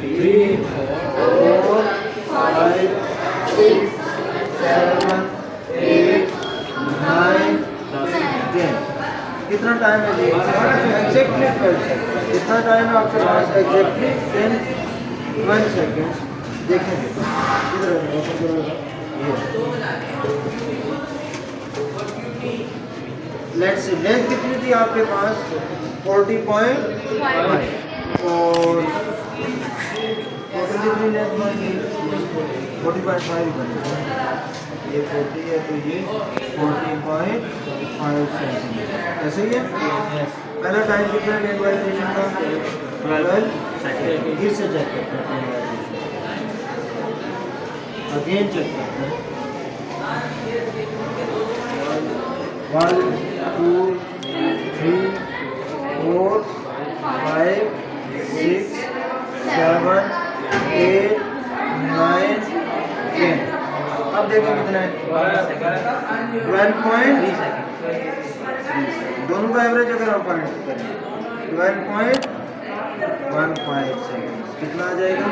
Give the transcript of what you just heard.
3 4 5 6 7 8 9 10। कितना टाइम है जी? Exactly 12 second. कितना टाइम है आपके पास? Exactly 12 second. देखेंगे लेट्स सी लेंथ कितनी थी आपके पास? 40.5 और टोटल कितनी लेंथ बनी? 40.5 ही बनी। ये 40 है तो ये 40.5 सेंटीमीटर। ऐसे ही है। पहला टाइम कितना है वाइब्रेशन का? 12 सेकेंड। फिर से चेक करते हैं, अगेन चेक करते हैं। 1 2 3 4 5 6 7 8 9 10। अब देखो कितना है? 12.3 सेकेंड। दोनों का एवरेज अगर हम फाइंड करें 12.15 सेकेंड कितना आ जाएगा?